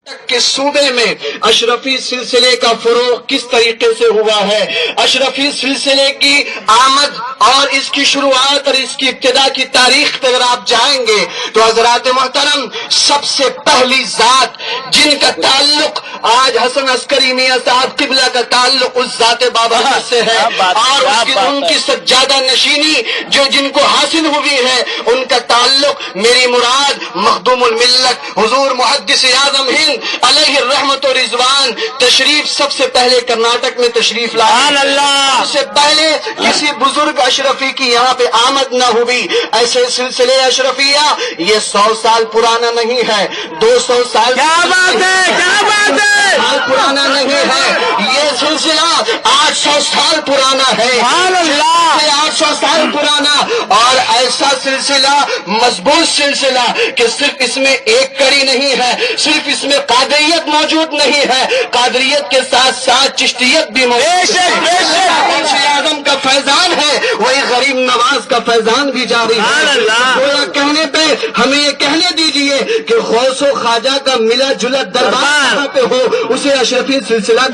کے صوبے میں اشرفی سلسلے کا فروغ کس طریقے سے ہوا ہے، اشرفی سلسلے کی آمد اور اس کی شروعات اور اس کی ابتدا کی تاریخ پہ اگر آپ جائیں گے تو حضرات محترم سب سے پہلی ذات جن کا تعلق آج حسن عسکری میاں صاحب قبلہ کا تعلق اس ذات بابا سے ہے اور ان کی سجادہ نشینی جو جن کو حاصل ہوئی ہے ان کا تعلق میری مراد مخدوم الملت حضور محدث اعظم ہند علیہ الرحمت و رضوان تشریف سب سے پہلے کرناٹک میں تشریف لائے، سب سے پہلے کسی بزرگ اشرفی کی یہاں پہ آمد نہ ہوئی۔ ایسے سلسلے اشرفیہ یہ 100 سال پرانا نہیں ہے، 200 سال پرانا نہیں ہے، یہ سلسلہ 800 سال پرانا ہے، 800 سال پرانا اور ایسا سلسلہ مضبوط سلسلہ کہ صرف اس میں ایک کڑی نہیں ہے، صرف اس میں قادریت موجود نہیں ہے، قادریت کے ساتھ ساتھ چشتیت بھی موجود ہے، اعظم کا فیضان ہے وہی غریب نواز کا فیضان بھی جاری ہے۔ کہنے پہ ہمیں یہ کہنے دیجئے کہ غوث و خواجہ کا ملا جلا دربار پہ ہو اسے اشرفی سلسلہ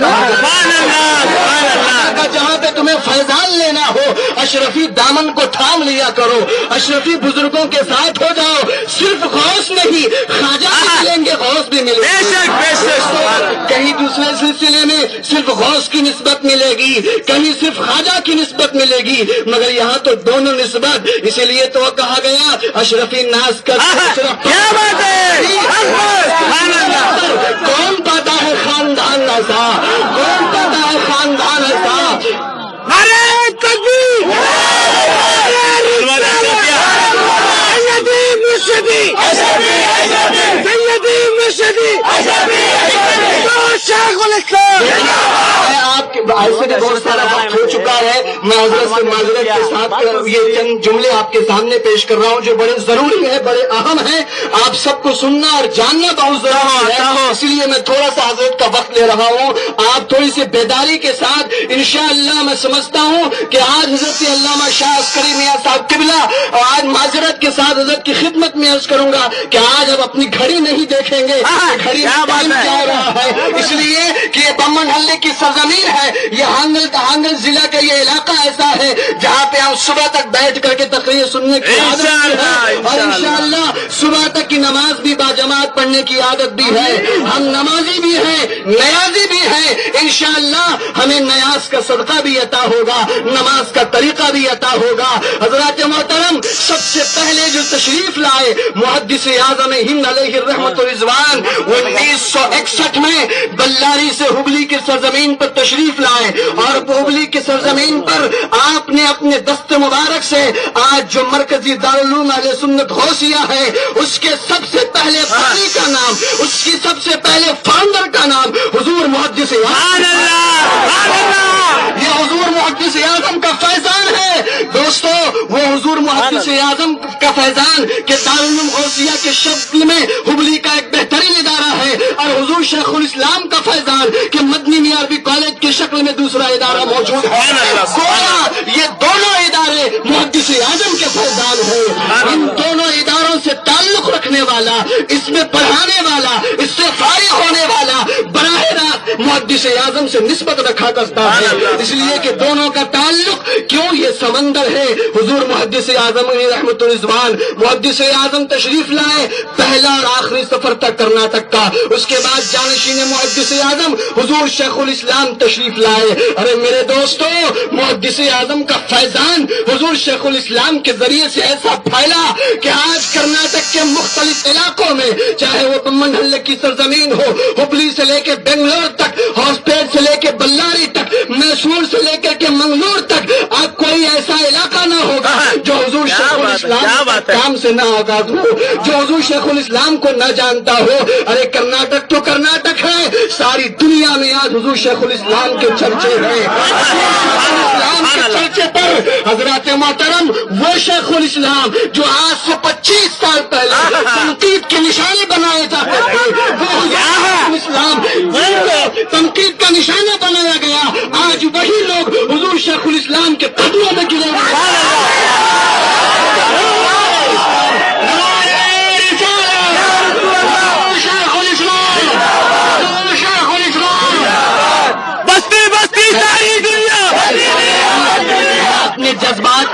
جہاں پہ تمہیں فیضان لینا ہو اشرفی دامن کو تھام لیا کرو، اشرفی بزرگوں کے ساتھ ہو جاؤ، صرف غوث نہیں خواجہ بھی ملیں گے، غوث بھی ملیں گے، کہیں دوسرے سلسلے میں صرف غوث کی نسبت ملے گی، کہیں صرف خواجہ کی نسبت ملے گی، مگر یہاں تو دونوں نسبت، اسی لیے تو کہا گیا اشرفی ناز کا کون پاتا ہے خاندان ایسا، کون پاتا ہے خاندان ایسا، آپ کے ایسے بھی بہت سارا وقت ہو چکا ہے، میں حضرت سے معذرت کے ساتھ یہ چند جملے آپ کے سامنے پیش کر رہا ہوں جو بڑے ضروری ہیں، بڑے اہم ہیں، آپ سب کو سننا اور جاننا بہت ضروری ہے، اس لیے میں تھوڑا سا حضرت کا وقت لے رہا ہوں، آپ تھوڑی سی بیداری کے ساتھ انشاءاللہ میں سمجھتا ہوں کہ آج حضرت علامہ شاہ عسکری میاں صاحب قبلہ اور آج معذرت کے ساتھ حضرت کی خدمت میں عرض کروں گا کہ آج اب اپنی گھڑی نہیں دیکھیں گے، گھڑی جا رہا ہے، اس لیے کہ یہ بمن حلے کی سرزمین ہے، یہ ہانگل ضلع کا یہ علاقہ ایسا ہے جہاں پہ ہم صبح تک بیٹھ کر کے تقریر سننے کی عادت ہے اور انشاءاللہ صبح تک کی نماز بھی باجماعت پڑھنے کی عادت بھی ہے، ہم نمازی بھی ہیں، نیازی بھی ہیں، انشاءاللہ ہمیں نیاز کا صدقہ بھی عطا ہوگا، نماز کا طریقہ بھی عطا ہوگا۔ حضرات محترم سب سے پہلے جو تشریف لائے محدث اعظم ہند علیہ الرحمت و رضوان 1961 میں بلاری سے ہبلی کی سرزمین پر تشریف لائے اور ہبلی کی سرزمین پر آپ نے اپنے دست مبارک سے آج جو مرکزی دارالعلوم اہل سنت غوثیہ ہے اس کے سب سے پہلے بانی کا نام، اس کی سب سے پہلے فاؤنڈر کا نام حضور محدث یہ حضور محدث اعظم کا فیضان ہے دوستو، وہ حضور محدث اعظم کا فیضان کہ دارالعلوم غوثیہ کے شکل میں ہبلی کا ایک بہترین ادارہ ہے اور حضور شیخ الاسلام کا فیضان کہ مدنی میاں عربی کالج کی شکل میں دوسرا ادارہ موجود ہے، یہ دونوں ادارے محدث اعظم کے فیضان ہیں، ان دونوں اداروں سے تعلق رکھنے والا، اس میں پڑھانے والا، اس سے فارغ ہونے والا براہ راست محدث اعظم سے نسبت رکھا کرتا ہے، اس لیے کہ دونوں کا تعلق کیوں یہ سمندر ہے۔ حضور محدث اعظم رحمت الرضوان محدث اعظم تشریف لائے، پہلا اور آخری سفر تھا کرناٹک کا، اس کے بعد جانشین محدث اعظم حضور شیخ الاسلام تشریف لائے۔ ارے میرے دوستو محدث اعظم کا فیضان حضور شیخ الاسلام کے ذریعے سے ایسا پھیلا کہ آج کرناٹک کے مختلف علاقوں میں چاہے وہ بمن حلے کی سرزمین ہو، ہبلی سے لے کے بنگلور تک، ہاسپیٹ سے لے کے بلاری تک، میسور سے لے کر کے منگلور تک، اب کوئی ایسا علاقہ نہ ہوگا جو حضور شیخ الاسلام کام سے نہ آغاز ہو، جو حضور شیخ الاسلام کو نہ جانتا ہو۔ ارے کرناٹک تو کرناٹک ہے، ساری دنیا میں آج حضور شیخ الاسلام کے چرچے ہیں، اسلام کے چرچے پر حضرات محترم وہ شیخ الاسلام جو آج سے 25 سال پہلے تنقید کی نشانی بنائے جاتے تھے، وہ اسلام تنقید کا نشانہ بنایا گیا، آج وہی لوگ حضور شیخ الاسلام کے قدموں میں گرے شیخ الاسلام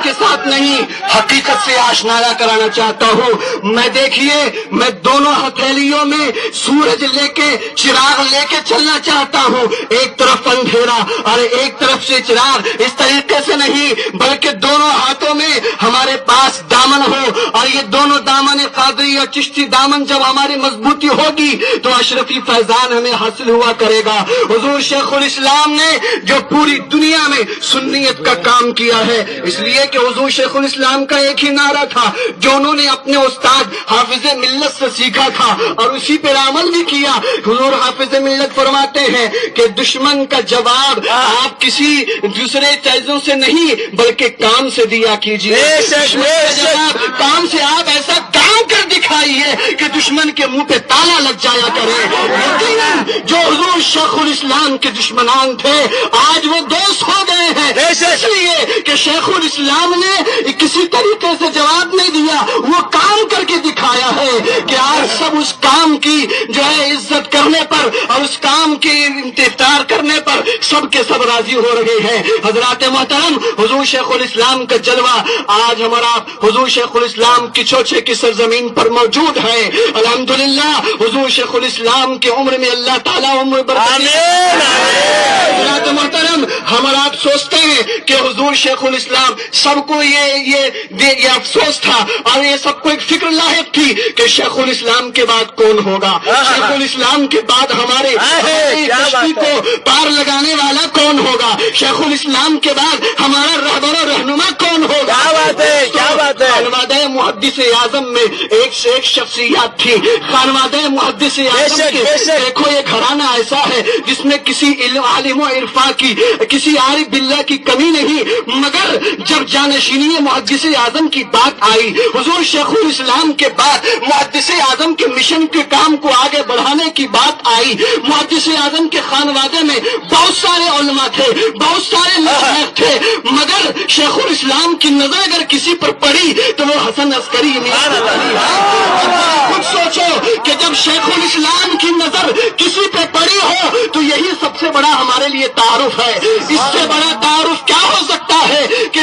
کے ساتھ نہیں حقیقت سے آشنایا کرانا چاہتا ہوں۔ میں دیکھیے میں دونوں ہتھیلیوں میں سورج لے کے چراغ لے کے چلنا چاہتا ہوں، ایک طرف اندھیرا اور ایک طرف سے چراغ، اس طریقے سے نہیں بلکہ دونوں ہاتھوں میں ہمارے پاس دامن ہو، اور یہ دونوں دامن قادری اور چشتی دامن جب ہماری مضبوطی ہوگی تو اشرفی فیضان ہمیں حاصل ہوا کرے گا۔ حضور شیخ الاسلام نے جو پوری دنیا میں سنیت کا کام کیا ہے، اس لیے کہ حضور شیخ الاسلام کا ایک ہی نعرہ تھا جو انہوں نے اپنے استاد حافظ ملت سے سیکھا تھا اور اسی پر عمل بھی کیا۔ حضور حافظ ملت فرماتے ہیں کہ دشمن کا جواب آپ کسی دوسرے چیزوں سے نہیں بلکہ کام سے دیا کیجیے، کام سے آپ ایسا کام کر دکھائیے کہ دشمن کے منہ پہ تالا لگ جایا کرے۔ یقیناً جو حضور شیخ الاسلام کے دشمنان تھے آج وہ دوست ہو گئے ہیں، اس لیے کہ شیخ الاسلام نے کسی طریقے سے جواب نہیں دیا، وہ کام کر کے دکھایا ہے کہ آج سب اس کام کی جو ہے عزت کرنے پر اور اس کام کی انتظار کرنے پر سب کے سب راضی ہو رہے ہیں۔ حضرات محترم، حضور شیخ الاسلام کا جلوہ آج ہمارا حضور شیخ الاسلام کی چوچے کی سرزمین پر موجود ہے۔ الحمدللہ حضور شیخ الاسلام کی عمر میں اللہ تعالیٰ عمر برکت دے۔ حضرات محترم، ہم اور آپ سوچتے ہیں کہ حضور شیخ الاسلام سب کو یہ افسوس تھا اور یہ سب کو ایک فکر لاحق تھی کہ شیخ الاسلام کے بعد کون ہوگا، شیخ الاسلام کے بعد ہمارے کشتی کو پار لگانے والا کون ہوگا، شیخ الاسلام کے بعد ہمارا رہبر و رہنما کون ہوگا۔ خانوادہ محدث اعظم میں ایک سے ایک شخصیات تھی، خانوادہ محدث اعظم کے دیکھو یہ گھرانہ ایسا ہے جس میں کسی عالم و عرفا کی کسی عارف باللہ کی کمی نہیں، مگر جب جانشینی محدث اعظم کی بات آئی، حضور شیخ الاسلام کے بعد محدث اعظم کے مشن کے کام کو آگے بڑھانے کی بات آئی، محدث اعظم کے خانوادے میں بہت سارے علماء تھے، بہت سارے مشائخ تھے، مگر شیخ الاسلام کی نظر اگر کسی پر پڑی تو وہ حسن عسکری خود سوچو کہ جب شیخ الاسلام کی نظر کسی پہ پڑی ہو تو یہی سب سے بڑا ہمارے لیے تعارف ہے۔ اس سے بڑا تعارف کیا ہو سکتا ہے کہ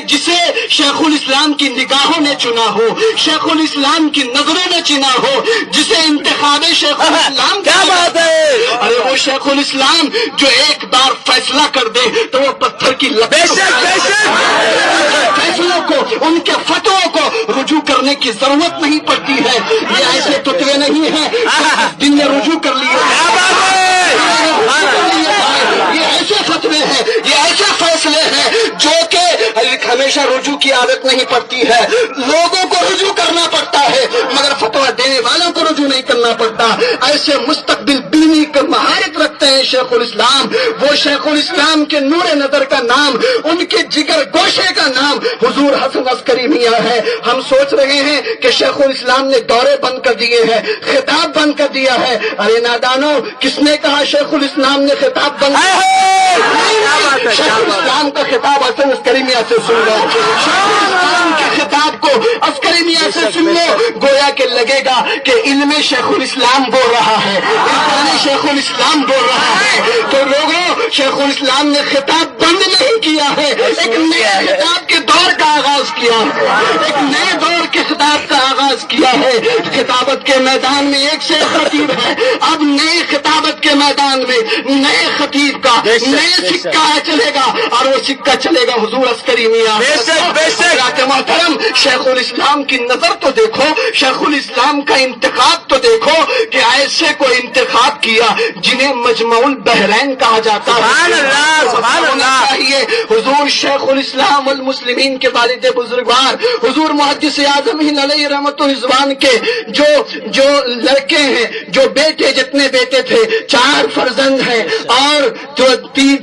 جسے شیخ الاسلام کی نگاہوں نے چنا ہو، شیخ الاسلام کی نظروں نے چنا ہو، جسے انتخاب شیخ الاسلام کیا بات ہے۔ ارے وہ شیخ الاسلام جو ایک بار فیصلہ کر دے تو وہ پتھر کی فیصلوں کو، ان کے فتووں کو رجوع کرنے کی ضرورت نہیں پڑتی ہے۔ یہ ایسے فتوے نہیں ہیں جن نے رجوع کر لیے، یہ ایسے فتوے ہیں، یہ ایسے فیصلے ہیں جو کہ ہمیشہ رجوع کی عادت نہیں پڑتی ہے، لوگوں کو رجوع کرنا پڑتا ہے مگر فتویٰ دینے والوں کو رجوع نہیں کرنا پڑتا۔ ایسے مستقبل بینی کا مہارت رکھتے ہیں شیخ الاسلام، وہ شیخ الاسلام کے نور نظر کا نام، ان کے جگر گوشے کا نام حضور حسن عسکری میاں ہے۔ ہم سوچ رہے ہیں کہ شیخ الاسلام نے دورے بند کر دیے ہیں، خطاب بند کر دیا ہے۔ ارے نادانو، کس نے کہا شیخ الاسلام نے خطاب بند کیا؟ شیخ الاسلام کا خطاب حسن عسکری میاں سے سن لو، شیخ الاسلام کے خطاب کو عسکری میاں سے سن لو، گویا کہ لگے گا کہ علم شیخ الاسلام بول رہا ہے، عرفان شیخ الاسلام بول رہا ہے۔ تو لوگوں، شیخ الاسلام نے خطاب بند نہیں کیا ہے، ایک نئے خطاب کے دور کا آغاز کیا ہے، ایک نئے دور کے خطاب کا آغاز کیا ہے۔ خطابت کے میدان میں ایک سے ایک خطیب ہے، اب نئے خطابت کے میدان میں نئے خطیب کا نئے سکہ چلے گا اور وہ سکہ چلے گا حضور عسکری میاں۔ محترم، شیخ الاسلام کی نظر تو دیکھو، شیخ الاسلام کا انتخاب تو دیکھو کہ ایسے کو انتخاب کیا جنہیں مجمع البحرین کہا جاتا ہے۔ چاہیے حضور شیخ الاسلام والمسلمین کے والد بزرگوار حضور محدث اعظم ہند علیہ رحمت و رضوان کے جو لڑکے ہیں، جو بیٹے، جتنے بیٹے تھے، 4 فرزند ہیں اور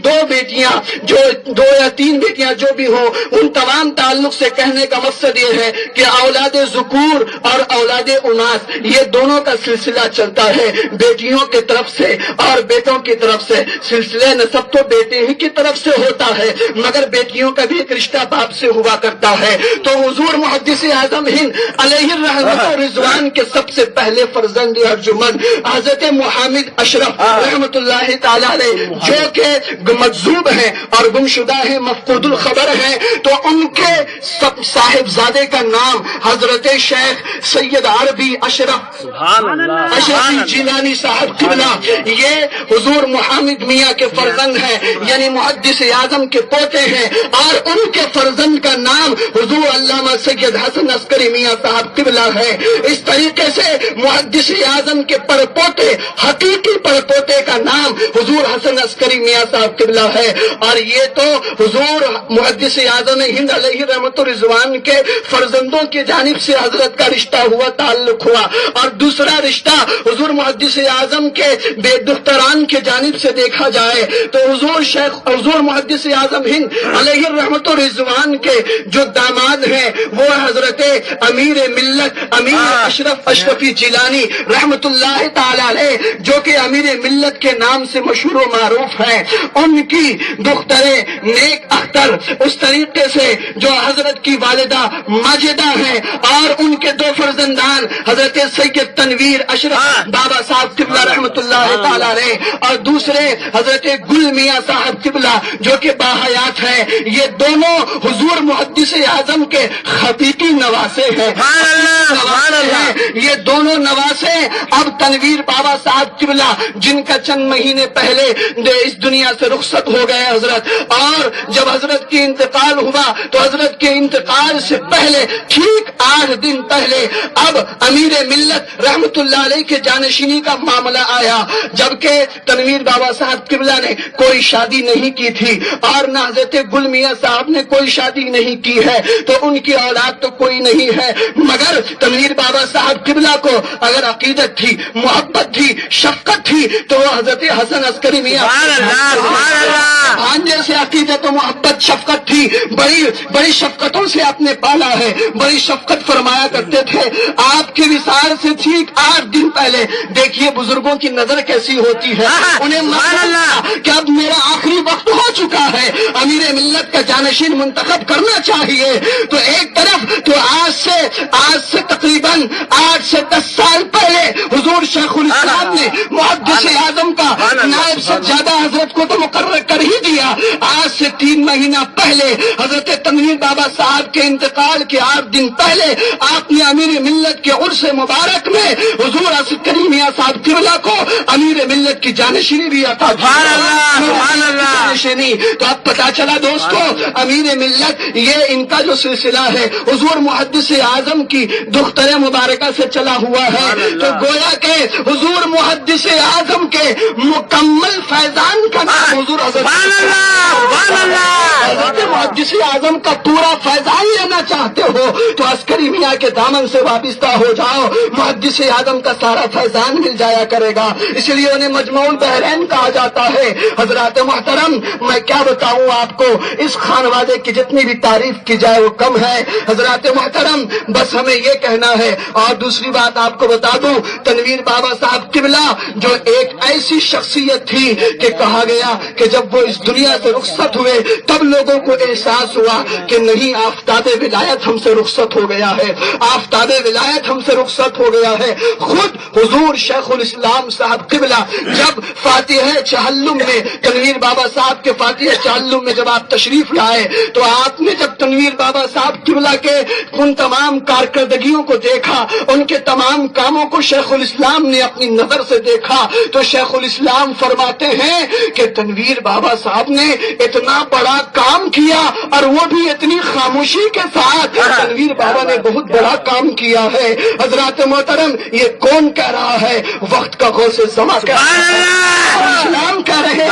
دو بیٹیاں، جو 2 یا 3 بیٹیاں جو بھی ہو، ان تمام تعلق سے کہنے کا مقصد یہ ہے کہ اولاد ذکور اور اولاد اناث یہ دونوں کا سلسلہ چلتا ہے، بیٹیوں کی طرف سے اور بیٹوں کی طرف سے۔ سلسلہ نسب تو بیٹے ہی کی طرف سے ہوتا ہے مگر بیٹیوں کا بھی ایک رشتہ باپ سے ہوا کرتا ہے۔ تو حضور محدث اعظم ہند علیہ رحمت و رضوان کے سب سے پہلے فرزند ارجمند حضرت محمد اشرف رحمت اللہ تعالی علیہ جو کہ مجذوب ہیں اور گمشدہ ہیں، مفقود الخبر ہیں، تو ان کے صاحبزادے کا نام حضرت شیخ سید عربی اشرفی جیلانی صاحب قبلہ، یہ حضور محمد میاں کے فرزند ہیں، یعنی محدث اعظم کے پوتے ہیں، اور ان کے فرزند کا نام حضور علامہ سید حسن عسکری میاں صاحب قبلہ ہے۔ اس طریقے سے محدث اعظم کے پڑپوتے، حقیقی پڑپوتے کا نام حضور حسن عسکری میاں صاحب قبلہ ہے، اور یہ تو حضور محدث اعظم ہند علیہ رحمت الرضوان کے فرزندوں کی جانب سے حضرت کا رشتہ ہوا، تعلق ہوا، اور دوسرا رشتہ حضور محدث اعظم کے بے دختران کی جانب سے دیکھا جائے تو حضور محدث اعظم ہند علیہ رحمت الرضوان کے جو داماد ہیں وہ حضرت امیر ملت امیر اشرف اشرفی جیلانی رحمت اللہ تعالی علیہ، جو کہ امیر ملت کے نام سے مشہور و معروف ہیں، ان کی دختر نیک اختر، اس طریقے سے جو حضرت کی والدہ ماجدہ ہیں، اور ان کے دو فرزندان حضرت سید تنویر اشرف بابا صاحب قبلہ رحمت اللہ تعالی علیہ، اور دوسرے حضرت گل میاں صاحب قبلہ جو کہ باحیات ہیں، یہ دونوں حضور محدث اعظم کے حقیقی نواسے ہیں۔ یہ دونوں نواسے اب تنویر بابا صاحب قبلہ جن کا چند مہینے پہلے اس دنیا سے رخصت ہو گئے حضرت، اور جب حضرت کی انتقال ہوا تو حضرت کے انتقال سے پہلے ٹھیک 8 دن پہلے اب امیر ملت رحمت اللہ علیہ کے جانشینی کا معاملہ آیا، جبکہ تنویر بابا صاحب قبلہ نے کوئی شادی نہیں کی تھی اور نہ حضرت گل میاں صاحب نے کوئی شادی نہیں کی ہے، تو ان کی اولاد تو کوئی نہیں ہے، مگر تنویر بابا صاحب قبلہ کو اگر عقیدت تھی، محبت تھی، شفقت تھی تو وہ حضرت حسن عسکری میاں بھانجے سے عقیدت و محبت شفقت تھی، بڑی شفقتوں سے آپ نے پالا ہے، بڑی شفقت فرمایا کرتے تھے۔ آپ کے وصال سے ٹھیک 8 دن پہلے دیکھیے بزرگوں کی نظر کیسی ہوتی ہے، انہیں معلوم کہ اب میرا آخری وقت ہو چکا ہے، امیر ملت کا جانشین منتخب کرنا چاہیے، تو ایک طرف تو آج سے تقریباً 8 سے 10 سال پہلے حضور شیخ الاسلام نے محدث اعظم کا نائب سجادہ حضرت کو تو مقرر کر ہی دیا، آج سے 3 مہینہ پہلے حضرت تنویر بابا صاحب کے انتقال کے 8 دن پہلے آپ نے امیر ملت کے عرس مبارک میں حضور عسکری میاں صاحب قبلہ کو امیر ملت کی جانشینی بھی عطا کی۔ تو اب پتا چلا دوستو امیر ملت یہ ان کا جو سلسلہ ہے حضور محدث اعظم کی دختر مبارکہ سے چلا ہوا ہے، تو گویا کہ حضور محدث اعظم کے مکمل فیضان کا نام حضور حضرت محدث اعظم کا پورا فیضان لینا چاہتے ہو تو عسکری میاں کے دامن سے وابستہ ہو جاؤ، محدث اعظم کا سارا فیضان مل جایا کرے گا، اس لیے انہیں مجموع البحرین کہا جاتا ہے۔ حضرات محترم میں کیا بتاؤں آپ کو، اس خانوادے کی جتنی بھی تعریف کی جائے وہ کم ہے۔ حضرات محترم بس ہمیں یہ کہنا ہے، اور دوسری بات آپ کو بتا دوں، تنویر بابا صاحب قبلہ جو ایک ایسی شخصیت تھی کہ کہا گیا کہ جب وہ اس دنیا سے رخصت ہوئے تب لوگوں کو احساس ہوا کہ نہیں، آفتاب ولایت ہم سے رخصت ہو گیا ہے، آفتاب ولایت ہم سے رخصت ہو گیا ہے۔ خود حضور شیخ الاسلام صاحب قبلہ جب فاتحہ چہلم میں تنویر بابا صاحب کے فاتحہ چہلم میں جب آپ تشریف لائے تو آپ نے جب تنویر بابا صاحب قبلہ کے ان تمام کارکردگیوں کو دیکھا، ان کے تمام کاموں کو شیخ الاسلام نے اپنی نظر سے دیکھا، تو شیخ الاسلام فرماتے ہیں کہ تنویر بابا صاحب نے اتنا بڑا کام کیا اور وہ بھی اتنی خاموشی کے ساتھ، تنویر بابا نے بہت بڑا کام کیا ہے۔ حضرات محترم یہ کون کہہ رہا ہے؟ وقت کا غوث زماں کہہ رہے ہیں۔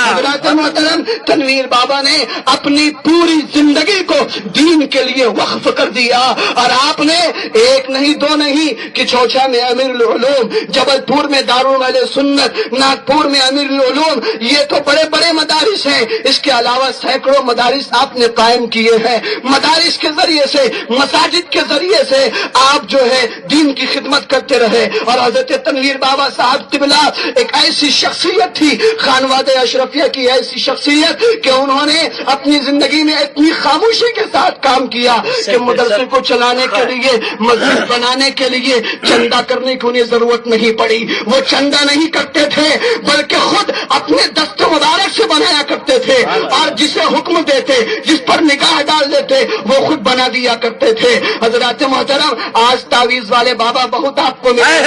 حضرات محترم تنویر بابا نے اپنی پوری زندگی کو دین کے لیے وقف کر دیا، اور آپ نے ایک نہیں دو نہیں کہ چوچا میں امیر العلوم، جبل پور میں دارالعلوم سنت، ناگپور میں امیر العلوم، یہ تو بڑے بڑے مدارس ہیں، اس کے علاوہ سینکڑوں مدارس آپ نے قائم کیے ہیں۔ مدارس کے ذریعے سے، مساجد کے ذریعے سے آپ جو ہے دین کی خدمت کرتے رہے، اور حضرت تنویر بابا صاحب قبلہ ایک ایسی شخصیت تھی، خانوادہ اشرفیہ کی ایسی شخصیت کہ انہوں نے اپنی زندگی میں اتنی خاموشی کے ساتھ کام کیا کہ مدرسے کو چلانے کے لیے، مسجد بنانے کے لیے چندہ کرنے کی انہیں ضرورت نہیں پڑی، وہ چندہ نہیں کرتے کرتے تھے بلکہ خود اپنے دست مبارک سے بنایا کرتے تھے، اور جسے حکم دیتے، جس پر نگاہ ڈال دیتے، وہ خود بنا دیا کرتے تھے۔ حضرات محترم، آج تعویذ والے بابا بہت آپ کو ملے،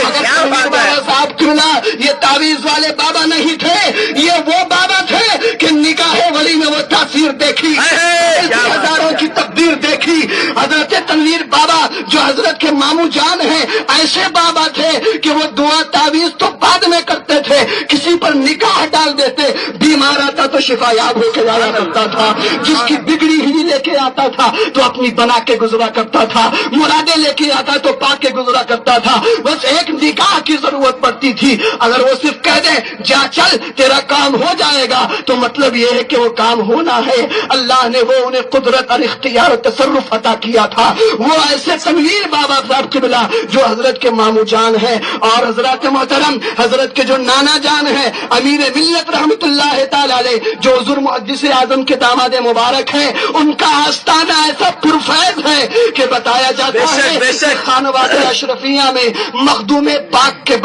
مگر بابا صاحب قبلہ یہ تعویذ والے بابا نہیں تھے، یہ وہ بابا تھے کہ نگاہ ولی میں وہ تاثیر دیکھی، ہزاروں کی تقدیر دیکھی۔ حضرت تنویر بابا جو حضرت کے ماموں جان ہیں، ایسے بابا تھے کہ وہ دعا تعویذ تو بعد میں کرتے تھے، کسی پر نگاہ ڈال دیتے، بیمار آتا تو شفا یاب ہو کے جایا کرتا تھا، جس کی بگڑی ہوئی لے کے آتا تھا تو اپنی بنا کے گزرا کرتا تھا، مرادیں لے کے آتا تو پا کے گزرا کرتا تھا، بس ایک نگاہ کی ضرورت پڑتی تھی۔ اگر وہ صرف کہہ دیں جا چل تیرا کام ہو جائے گا تو مطلب یہ ہے کہ وہ کام ہونا ہے۔ اللہ نے وہ انہیں قدرت اور اختیار و تصرف عطا کیا تھا۔ وہ ایسے تنویر بابا صاحب قبلہ جو حضرت کے ماموں جان ہے، اور حضرات محترم حضرت کے جو نانا جان ہے امیر ملت رحمت اللہ تعالی علیہ، جو حضور محدث اعظم کے داماد مبارک ہیں، ان کا آستانہ ایسا پرفیض ہے کہ بتایا جاتا ہے خانواد اشرفیہ میں مخدوم پاک کے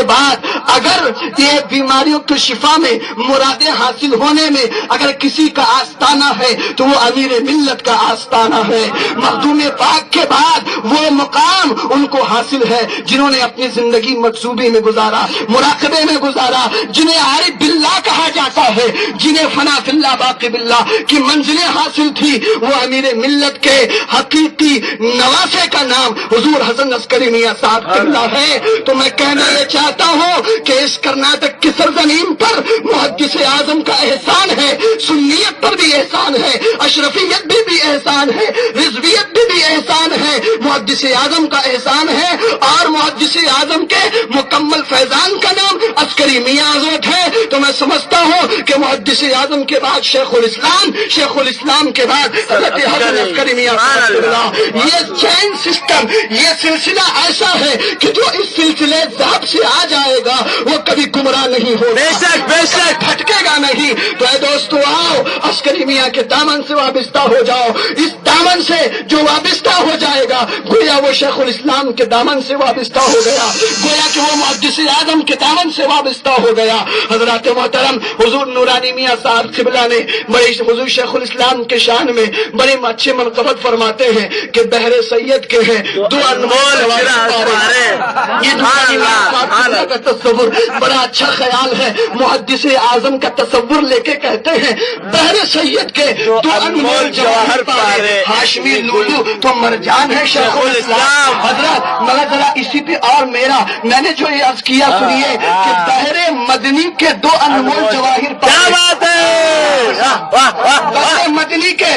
بعد اگر یہ بیماریوں کی شفا میں، مرادیں حاصل ہونے میں اگر کسی کا آستانہ ہے تو وہ امیر ملت کا آستانہ ہے۔ مخدوم پاک کے بعد وہ مقام ان کو حاصل ہے جنہوں نے اپنی زندگی مقصوبی میں گزارا، مراقبے میں گزارا، جنہیں عارف باللہ کہا جاتا ہے، جنہیں فنا فی اللہ باقی باللہ کی منزلیں حاصل تھی، وہ امیر ملت کے حقیقی نواسے کا نام حضور حسن عسکری میاں صاحب قبلہ ہے۔ تو میں کہنا یہ چاہتا ہوں کہ اس کرناٹک کی سرزمین پر محدث اعظم کا احسان ہے، سنیت پر بھی احسان ہے، اشرفیت بھی احسان ہے، رضویت بھی احسان ہے، محدث اعظم کا احسان ہے، اور محدث اعظم کے مکمل فیضان کا نام عسکری میاں حضرت ہے۔ تو میں سمجھتا ہوں کہ محدث اعظم کے بعد شیخ الاسلام کے بعد حضرت حسن عسکری میاں صاحب، یہ چین سسٹم، یہ سلسلہ ایسا ہے کہ جو اس سلسلے ذہب سے آ جائے گا وہ کبھی گمراہ نہیں ہوگا، بے شک بھٹکے گا نہیں۔ تو اے دوستو آؤ عسکری میاں کے دامن سے وابستہ ہو جاؤ، اس دامن سے جو وابستہ ہو جائے گا گویا وہ شیخ الاسلام کے دامن سے وابستہ ہو گیا، گویا کہ وہ محدث اعظم کے دامن سے وابستہ ہو گیا۔ حضرات محترم حضور نورانی میاں صاحب قبلہ نے بڑے حضور شیخ الاسلام کے شان میں بڑے اچھے منقبت فرماتے ہیں کہ بحر سید کے ہیں دو انمول یہ کا تصور بڑا اچھا خیال ہے، محدث اعظم کا تصور لے کے کہتے ہیں بحر سید کے دو انمول جواہر پارے، ہاشمی لولو تو مرجان ہے شیخ الاسلام۔ حضرت مگر ذرا اسی پہ اور میں نے جو یہ عرض کیا سنیے کہ بحر مدنی کے دو انمول جواہر پارے، بحر مدنی کے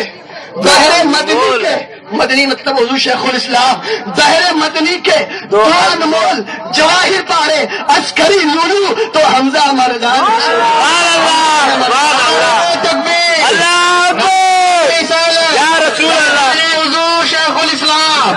مدنی مطلب حضور شیخ الاسلام، بحر مدنی کے دو انمول جواہر پارے، عسکری لولو تو حمزہ مرجان۔ حضور شیخ الاسلام،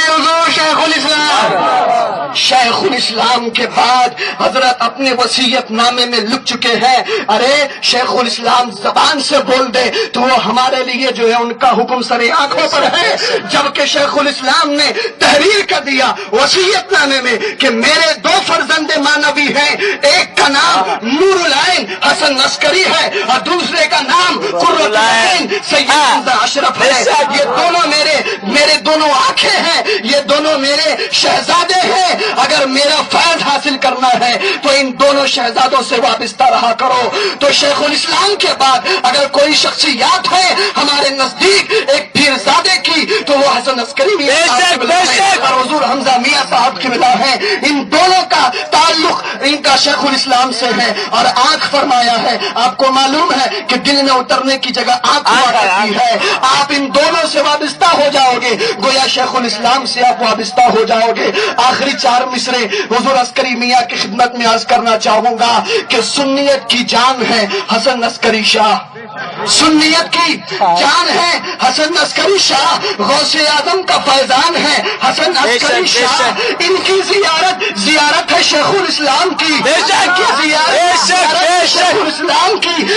حضور شیخ الاسلام، شیخ الاسلام کے بعد حضرت اپنے وصیت نامے میں لکھ چکے ہیں، ارے شیخ الاسلام زبان سے بول دے تو وہ ہمارے لیے جو ہے ان کا حکم سر آنکھوں پر ہے، جبکہ شیخ الاسلام نے تحریر کر دیا وصیت نامے میں کہ میرے دو فرزند مانوی ہیں، ایک کا نام نور العین حسن عسکری ہے اور دوسرے کا نام قرۃ العین سید حمزہ اشرف ہے، یہ دونوں میرے دونوں آنکھیں ہیں، یہ دونوں میرے شہزادے ہیں، اگر میرا فیض حاصل کرنا ہے تو ان دونوں شہزادوں سے وابستہ رہا کرو۔ تو شیخ الاسلام کے بعد اگر کوئی شخصیات ہے ہمارے نزدیک ایک پیرزادے کی تو وہ حسن عسکری اور حضور حمزہ میاں صاحب قبلہ ہیں، ان دونوں کا تعلق ان کا شیخ الاسلام سے ہے۔ اور آنکھ فرمایا ہے، آپ کو معلوم ہے کہ دل میں اترنے کی جگہ آنکھ ہوا کرتی ہے، آپ ان دونوں سے وابستہ ہو جاؤ گے، گویا شیخ الاسلام سے آپ وابستہ ہو جاؤ گے۔ آخری چار مصرے حضور عسکری میاں کی خدمت میں عرض کرنا چاہوں گا کہ سنیت کی جان ہے حسن عسکری شاہ، سنیت کی جان ہے حسن عسکری شاہ، غوث اعظم کا فیضان ہے حسن عسکری شاہ، ان کی زیارت ہے شیخ الاسلام کی،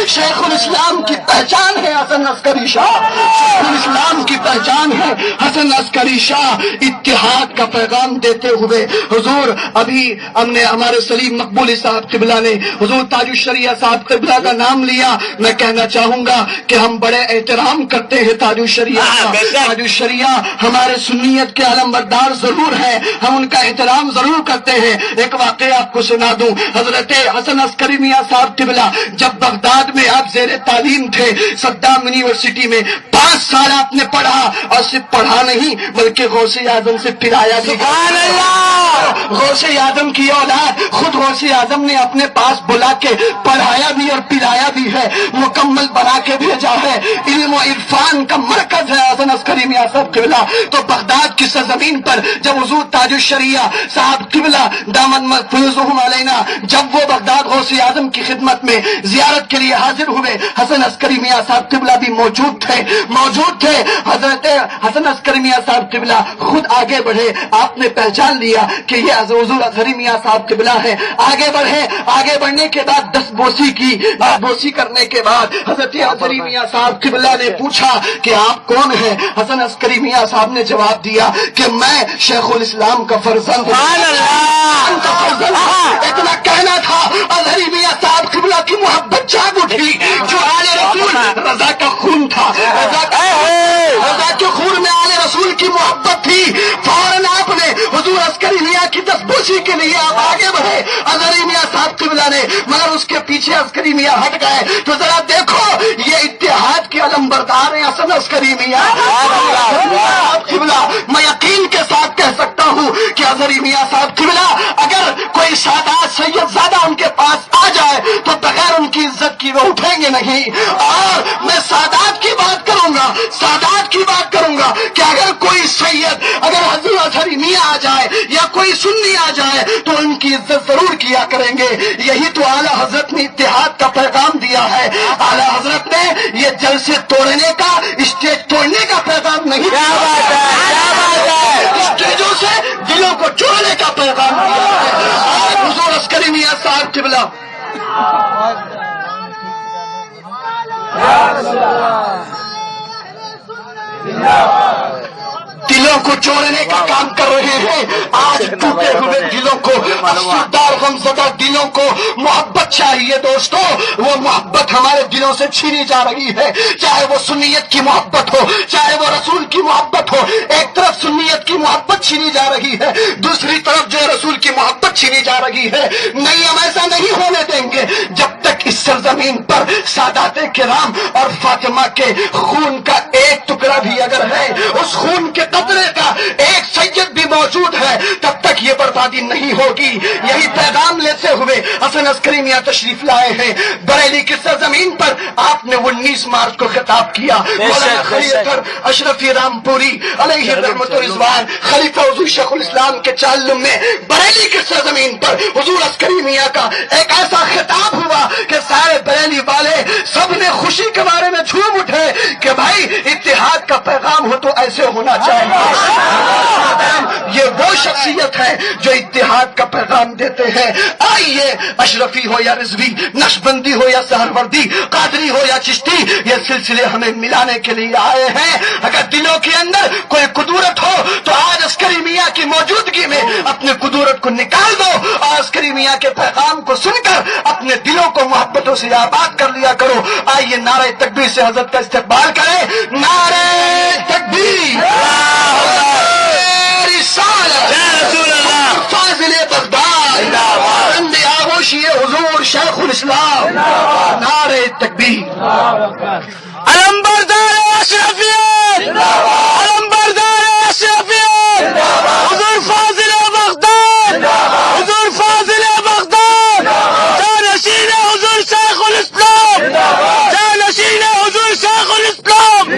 شیخ الاسلام کی پہچان ہے حسن عسکری شاہ، شیخ الاسلام کی پہچان ہے حسن عسکری شاہ، اتحاد کا پیغام دیتے ہوئے حضور ابھی ہم نے ہمارے سلیم مقبولی صاحب قبلہ نے حضور تاج الشریعہ صاحب قبلہ کا نام لیا. میں کہنا چاہوں گا کہ ہم بڑے احترام کرتے ہیں تاج الشریعہ کا. تاج الشریعہ ہمارے سنیت کے علمبردار ضرور ہیں، ہم ان کا احترام ضرور کرتے ہیں. ایک واقعہ آپ کو سنا دوں. حضرت حسن عسکری میاں صاحب قبلہ جب بغداد میں آپ زیر تعلیم تھے صدام یونیورسٹی میں 5 سال آپ نے پڑھا، اور صرف پڑھا نہیں بلکہ غوث اعظم سے پلایا بھی. سبحان اللہ! غوث اعظم کی اولاد خود غوث اعظم نے اپنے پاس بلا کے پڑھایا بھی اور پلایا بھی ہے، مکمل بنا کے بھیجا ہے. علم و عرفان کا مرکز ہے حسن عسکری میاں صاحب قبلہ. تو بغداد کی سرزمین پر جب حضور تاج الشریعہ صاحب قبلہ دامن فیضہم علینا جب وہ بغداد غوث اعظم کی خدمت میں زیارت کے لیے حاضر ہوئے، حسن عسکری میاں صاحب قبلہ بھی موجود تھے. حضرت حسن عسکری میاں صاحب قبلہ خود آگے بڑھے. آپ نے پہچان لیا کہ یہ حضور عسکری میاں صاحب قبلہ ہے. آگے بڑھے. آگے بڑھنے کے بعد 10 بوسی کی. بوسی کرنے کے بعد حضرت عسکری میاں صاحب قبلہ نے پوچھا کہ آپ کون ہیں؟ حسن عسکری میاں صاحب نے جواب دیا کہ میں شیخ الاسلام کا فرزند ہوں. اتنا کہنا تھا. عسکری میاں صاحب قبلہ کی محبت جاگ اٹھی. جو آل رسول رضا کا خون تھا، رضا کے خون میں آل رسول کی محبت تھی. فوراً آپ نے حضور عسکری میاں کی 10 بوسی کے لیے آپ آگے بڑھے عسکری میاں صاحب قبلہ نے، مگر اس کے پیچھے عسکری میاں ہٹ گئے. تو ذرا دیکھو یہ اتحاد کے علمبردار ہیں حسن عسکری میاں صاحب قبلہ. میں یقین کے ساتھ کہہ سکتا ہوں کہ عسکری میاں صاحب قبلہ اگر کوئی سادات سید زادہ ان کے پاس آ جائے تو بغیر ان کی عزت کی وہ اٹھیں گے نہیں. اور میں سادات کی بات کروں گا، سادات کی بات کروں گا کہ اگر کوئی سید، اگر حضور عسکری میاں آ جائے یا کوئی سنی آ جائے تو ان کی عزت ضرور کیا کریں گے. یہی تو اعلیٰ حضرت نے اتحاد کا پیغام دیا ہے. اعلیٰ حضرت نے یہ جلسے توڑنے کا، اسٹیج توڑنے کا پیغام نہیں دیا ہے، اسٹیجوں سے دلوں کو جوڑنے کا پیغام دیا ہے. آج حضور عسکری میاں صاحب قبلہ دلوں کو جوڑنے کا کام کر رہے ہیں. آج ٹوٹے ہوئے دلوں کو، افسردار غمزدہ دلوں کو محبت چاہیے دوستو. وہ محبت ہمارے دلوں سے چھینی جا رہی ہے، چاہے وہ سنیت کی محبت ہو، چاہے وہ رسول کی محبت ہو. ایک طرف سنیت کی محبت چھینی جا رہی ہے، دوسری طرف جو رسول کی محبت چھینی جا رہی ہے. نہیں، ہم ایسا نہیں ہونے دیں گے جب تک اس سرزمین پر سادات کرام اور فاطمہ کے خون کا ایک ٹکڑا بھی اگر ہے، اس خون کے قطرے کا ایک سید بھی موجود ہے، تب تک یہ بربادی نہیں ہوگی. یہی پیغام لیتے ہوئے حسن عسکری میاں تشریف لائے ہیں. بریلی کی سرزمین پر آپ نے 19 مارچ کو خطاب کیا. مولانا خلیفہ اشرفی رام پوری علیہ رحمت و رضوان خلیفہ حضور شیخ الاسلام کے چالم میں بریلی کی سرزمین پر حضور عسکری میاں کا ایک ایسا خطاب ہوا کہ سارے بریلی والے سب نے خوشی کے بارے میں جھوم اٹھے کہ بھائی اتحاد کا پیغام ہو تو ایسے ہونا چاہیے. یہ وہ شخصیت ہے جو اتحاد کا پیغام دیتے ہیں. آئیے، اشرفی ہو یا رضوی، نقشبندی ہو یا سہروردی، قادری ہو یا چشتی، یہ سلسلے ہمیں ملانے کے لیے آئے ہیں. اگر دلوں کے اندر کوئی قدورت ہو تو آج عسکری میاں کی موجودگی میں اپنے قدورت کو نکال دو اور عسکری میاں کے پیغام کو سن کر اپنے دلوں کو محبتوں سے آباد کر لیا کرو. آئیے نعرہ تکبیر سے حضرت کا استقبال کریں. نعرہ تکبیر، فاضل بغداد، رند آغوشی حضور شیخ الاسلام. نعرہ تکبیر. علمبردار اشرفیت، علمبردار اشرفیت، حضور فاضل بغداد، حضور فاضل بغداد، جانشین حضور شیخ الاسلام، جانشین حضور شیخ الاسلام.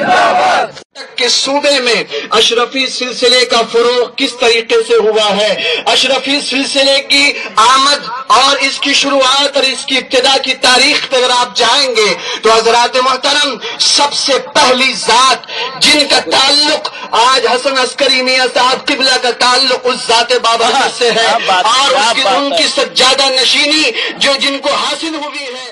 کے صوبے میں اشرفی سلسلے کا فروغ کس طریقے سے ہوا ہے، اشرفی سلسلے کی آمد اور اس کی شروعات اور اس کی ابتدا کی تاریخ پر اگر آپ جائیں گے تو حضرات محترم سب سے پہلی ذات جن کا تعلق آج حسن عسکری میاں صاحب قبلہ کا تعلق اس ذات بابرکت سے ہے، اور ان کی سجادہ نشینی جو جن کو حاصل ہوئی ہے